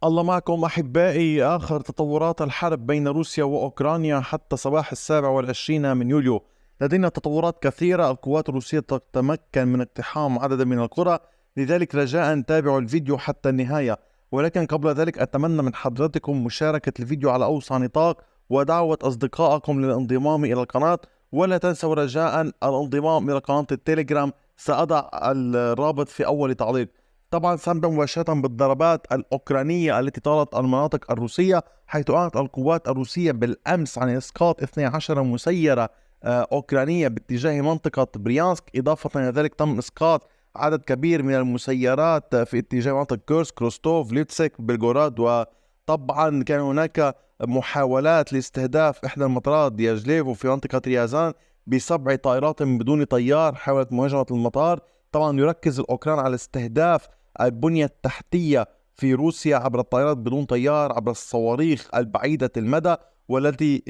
الله معكم أحبائي. آخر تطورات الحرب بين روسيا وأوكرانيا حتى صباح 27 من يوليو. لدينا تطورات كثيرة. القوات الروسية تتمكن من اقتحام عدد من القرى، لذلك رجاء تابعوا الفيديو حتى النهاية. ولكن قبل ذلك أتمنى من حضرتكم مشاركة الفيديو على أوسع نطاق ودعوة أصدقائكم للانضمام إلى القناة. ولا تنسوا رجاء الانضمام إلى قناة التليجرام، سأضع الرابط في أول تعليق. طبعا سنبدأ مباشرة بالضربات الأوكرانية التي طالت المناطق الروسية، حيث أعلنت القوات الروسية بالأمس عن إسقاط 12 مسيرة أوكرانية باتجاه منطقة بريانسك. إضافة إلى ذلك تم إسقاط عدد كبير من المسيرات في اتجاه منطقة كورسك، روستوف، ليتسك، بلغوراد. وطبعا كان هناك محاولات لاستهداف إحدى المطارات دياجليفو في منطقة ريازان ب7 طائرات بدون طيار حاولت مهاجمة المطار. طبعا يركز الأوكران على استهداف البنية التحتية في روسيا عبر الطائرات بدون طيار، عبر الصواريخ البعيدة المدى، والتي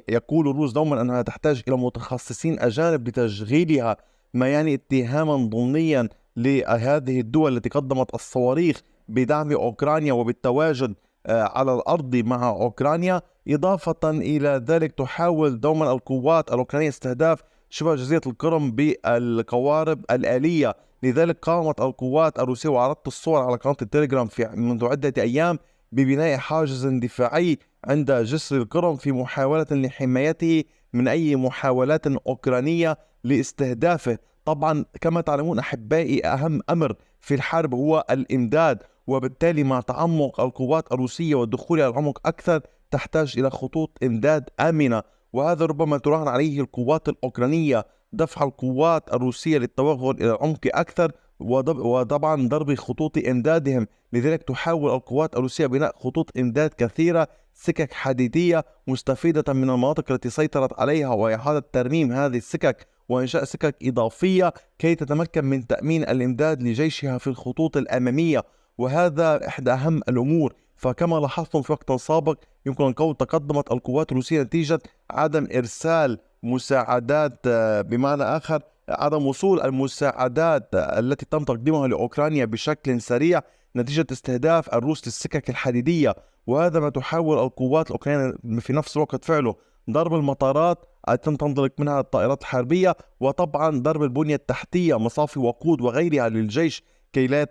يقول الروس دوما أنها تحتاج إلى متخصصين أجانب لتشغيلها، ما يعني اتهاما ضمنيا لهذه الدول التي قدمت الصواريخ بدعم أوكرانيا وبالتواجد على الأرض مع أوكرانيا. إضافة إلى ذلك تحاول دوما القوات الأوكرانية استهداف شبه جزيرة القرم بالقوارب الآلية. لذلك قامت القوات الروسية، وعرضت الصور على قناة التليجرام منذ عدة أيام، ببناء حاجز دفاعي عند جسر القرم في محاولة لحمايته من أي محاولات أوكرانية لاستهدافه. طبعا كما تعلمون أحبائي، أهم أمر في الحرب هو الإمداد، وبالتالي مع تعمق القوات الروسية والدخول إلى العمق أكثر تحتاج إلى خطوط إمداد آمنة. وهذا ربما تراهن عليه القوات الأوكرانية، دفع القوات الروسية للتوغل إلى العمق أكثر، وطبعا ضرب خطوط إمدادهم. لذلك تحاول القوات الروسية بناء خطوط إمداد كثيرة، سكك حديدية مستفيدة من المناطق التي سيطرت عليها، وإعادة ترميم هذه السكك وإنشاء سكك إضافية كي تتمكن من تأمين الإمداد لجيشها في الخطوط الأمامية. وهذا إحدى أهم الأمور. فكما لاحظتم في وقت سابق، يمكن القول تقدمت القوات الروسية نتيجة عدم إرسال مساعدات، بمعنى آخر عدم وصول المساعدات التي تم تقديمها لأوكرانيا بشكل سريع نتيجة استهداف الروس للسكك الحديدية. وهذا ما تحاول القوات الأوكرانية في نفس الوقت فعله: ضرب المطارات التي تنطلق منها الطائرات الحربية، وطبعا ضرب البنية التحتية، مصافي وقود وغيرها للجيش، كي لا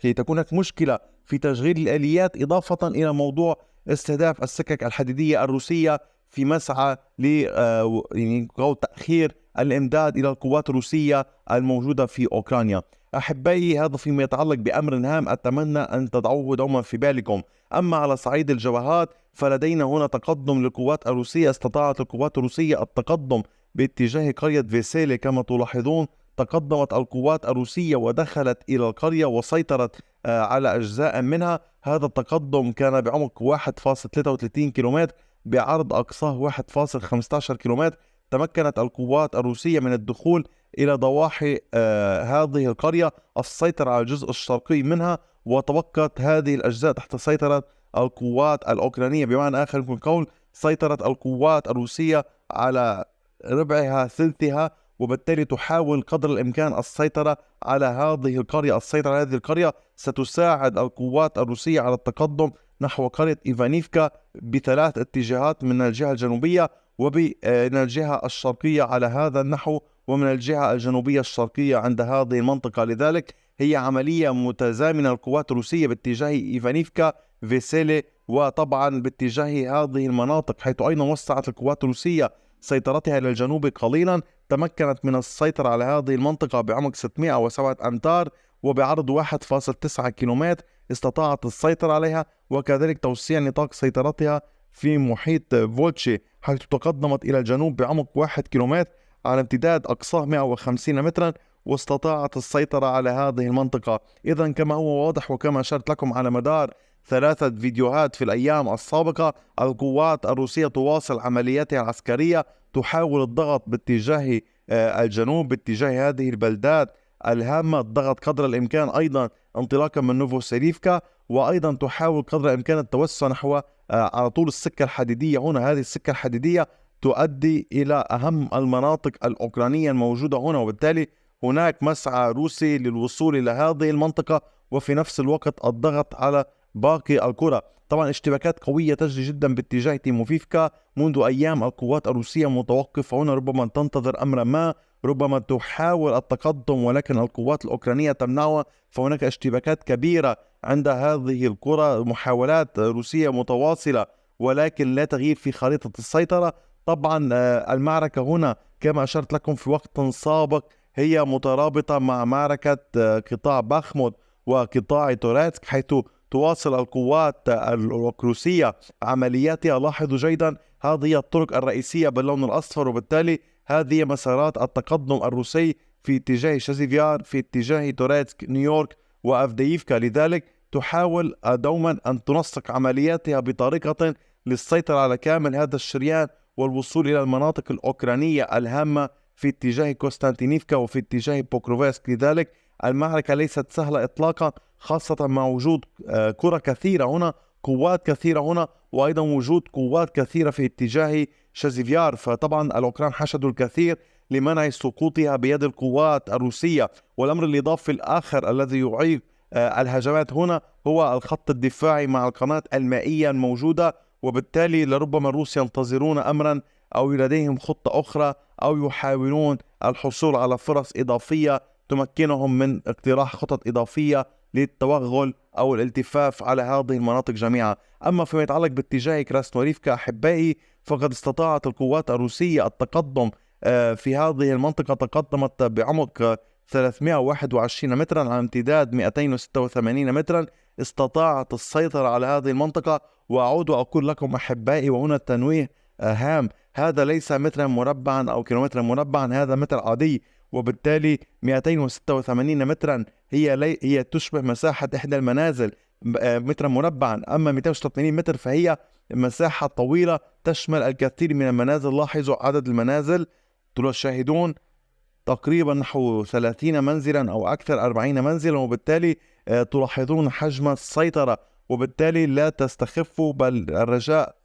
كي تكون هناك مشكلة في تشغيل الآليات. إضافة إلى موضوع استهداف السكك الحديدية الروسية في مسعى تأخير الإمداد إلى القوات الروسية الموجودة في أوكرانيا. أحبائي، هذا فيما يتعلق بأمر هام أتمنى أن تضعوه دوما في بالكم. أما على صعيد الجبهات فلدينا هنا تقدم للقوات الروسية. استطاعت القوات الروسية التقدم باتجاه قرية فيسيلي. كما تلاحظون تقدمت القوات الروسية ودخلت إلى القرية وسيطرت على أجزاء منها. هذا التقدم كان بعمق 1.33 كيلومتر، بعرض أقصاه 1.15 كيلومتر. تمكنت القوات الروسية من الدخول إلى ضواحي هذه القرية، السيطرة على الجزء الشرقي منها، وتبقت هذه الأجزاء تحت سيطرة القوات الأوكرانية. بمعنى آخر يمكن قول سيطرت القوات الروسية على ربعها ثلثها، وبالتالي تحاول قدر الإمكان السيطرة على هذه القرية. السيطرة على هذه القرية ستساعد القوات الروسية على التقدم نحو قرية إيفانيفكا بثلاث اتجاهات: من الجهة الجنوبية، ومن الجهة الشرقية على هذا النحو، ومن الجهة الجنوبية الشرقية عند هذه المنطقة. لذلك هي عملية متزامنة. القوات الروسية باتجاه إيفانيفكا، فيسيلي، وطبعا باتجاه هذه المناطق، حيث أيضا وسعت القوات الروسية سيطرتها إلى الجنوب قليلا. تمكنت من السيطرة على هذه المنطقة بعمق 607 أمتار وبعرض 1.9 كيلومتر. استطاعت السيطرة عليها، وكذلك توسيع نطاق سيطرتها في محيط فولتشي، حيث تقدمت إلى الجنوب بعمق 1 كيلومتر على امتداد أقصاه 150 مترا، واستطاعت السيطرة على هذه المنطقة. إذا كما هو واضح وكما أشرت لكم على مدار 3 فيديوهات في الأيام السابقة، القوات الروسية تواصل عملياتها العسكرية، تحاول الضغط باتجاه الجنوب، باتجاه هذه البلدات الهامة، الضغط قدر الإمكان أيضا انطلاقا من نوفوسيليفكا، وأيضا تحاول قدر الإمكان التوسع نحو على طول السكة الحديدية. هنا هذه السكة الحديدية تؤدي إلى أهم المناطق الأوكرانية الموجودة هنا، وبالتالي هناك مسعى روسي للوصول إلى هذه المنطقة، وفي نفس الوقت الضغط على باقي القرى. طبعا اشتباكات قوية تجري جدا باتجاه تيموفيفكا منذ أيام. القوات الروسية متوقفة هنا، ربما تنتظر أمرا ما، ربما تحاول التقدم ولكن القوات الأوكرانية تمنعها. فهناك اشتباكات كبيرة عند هذه القرى، محاولات روسية متواصلة ولكن لا تغيير في خريطة السيطرة. طبعا المعركة هنا كما أشرت لكم في وقت سابق هي مترابطة مع معركة قطاع باخموت وقطاع توراتسك، حيث تواصل القوات الروسية عملياتها. لاحظوا جيدا هذه هي الطرق الرئيسية باللون الأصفر، وبالتالي هذه مسارات التقدم الروسي في اتجاه شازيفيار، في اتجاه توراتسك، نيويورك وأفدييفكا. لذلك تحاول دوما أن تنسق عملياتها بطريقة للسيطرة على كامل هذا الشريان والوصول إلى المناطق الأوكرانية الهامة في اتجاه كوستانتينيفكا وفي اتجاه بوكروفسك. لذلك المعركة ليست سهلة إطلاقا، خاصة مع وجود قرى كثيرة هنا، قوات كثيرة هنا، وأيضا وجود قوات كثيرة في اتجاه شازيفيار. فطبعا الأوكران حشدوا الكثير لمنع سقوطها بيد القوات الروسية. والأمر الإضافي الآخر الذي يعيق الهجمات هنا هو الخط الدفاعي مع القناة المائية الموجودة، وبالتالي لربما الروس ينتظرون أمرا أو لديهم خطة أخرى أو يحاولون الحصول على فرص إضافية تمكنهم من اقتراح خطط إضافية للتوغل أو الالتفاف على هذه المناطق جميعا. أما فيما يتعلق باتجاه كراسنوريفكا أحبائي، فقد استطاعت القوات الروسية التقدم في هذه المنطقة. تقدمت بعمق 321 مترا على امتداد 286 مترا. استطاعت السيطرة على هذه المنطقة. وأعود وأقول لكم أحبائي وهنا التنويه هام، هذا ليس مترا مربعا أو كيلومترا مربعا، هذا متر عادي. وبالتالي 286 مترا هي تشبه مساحة إحدى المنازل مترا مربعا. أما 286 متر فهي مساحة طويلة تشمل الكثير من المنازل. لاحظوا عدد المنازل تشاهدون تقريبا نحو 30 منزلا أو أكثر، 40 منزلا. وبالتالي تلاحظون حجم السيطرة، وبالتالي لا تستخفوا بل الرجاء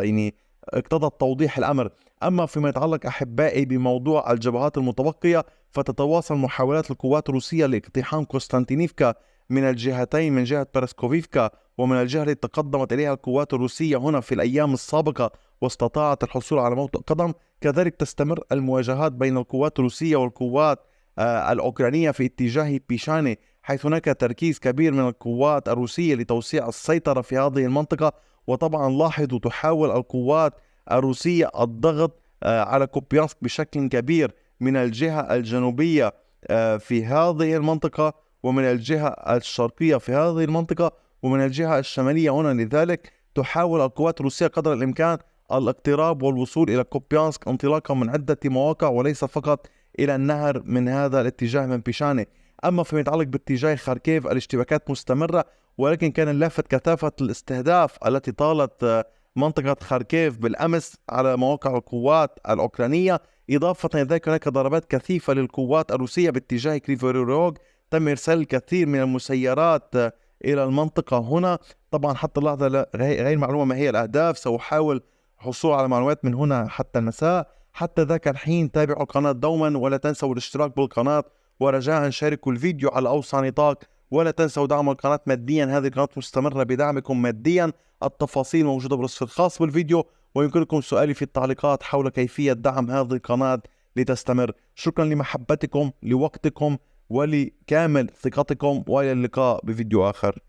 يعني اقتضى توضيح الأمر. أما فيما يتعلق أحبائي بموضوع الجبهات المتبقية، فتتواصل محاولات القوات الروسية لاقتحام قسطنطينيفكا من الجهتين، من جهة بارسكوفيفكا ومن الجهة التي تقدمت إليها القوات الروسية هنا في الأيام السابقة واستطاعت الحصول على موطئ قدم. كذلك تستمر المواجهات بين القوات الروسية والقوات الأوكرانية في اتجاه بيشاني، حيث هناك تركيز كبير من القوات الروسية لتوسيع السيطرة في هذه المنطقة. وطبعا لاحظوا تحاول القوات الروسية الضغط على كوبيانسك بشكل كبير من الجهة الجنوبية في هذه المنطقة، ومن الجهة الشرقية في هذه المنطقة، ومن الجهة الشمالية هنا. لذلك تحاول القوات الروسية قدر الإمكان الاقتراب والوصول إلى كوبيانسك انطلاقا من عدة مواقع وليس فقط إلى النهر من هذا الاتجاه من بيشاني. أما فيما يتعلق باتجاه خاركيف الاشتباكات مستمرة، ولكن كان اللافت كثافة الاستهداف التي طالت منطقة خاركيف بالأمس على مواقع القوات الأوكرانية. إضافة إلى ذلك هناك ضربات كثيفة للقوات الروسية باتجاه كريفوريروغ، تم إرسال الكثير من المسيرات إلى المنطقة هنا. طبعا حتى اللحظة غير معلومة ما هي الأهداف، سأحاول الحصول على معلومات من هنا حتى المساء. حتى ذاك الحين تابعوا القناة دوما، ولا تنسوا الاشتراك بالقناة، ورجاء شاركوا الفيديو على أوسع نطاق، ولا تنسوا دعم القناة ماديا. هذه القناة مستمرة بدعمكم ماديا. التفاصيل موجودة بالوصف الخاص بالفيديو، ويمكنكم سؤالي في التعليقات حول كيفية دعم هذه القناة لتستمر. شكرا لمحبتكم، لوقتكم، ولكامل ثقتكم، وإلى اللقاء بفيديو آخر.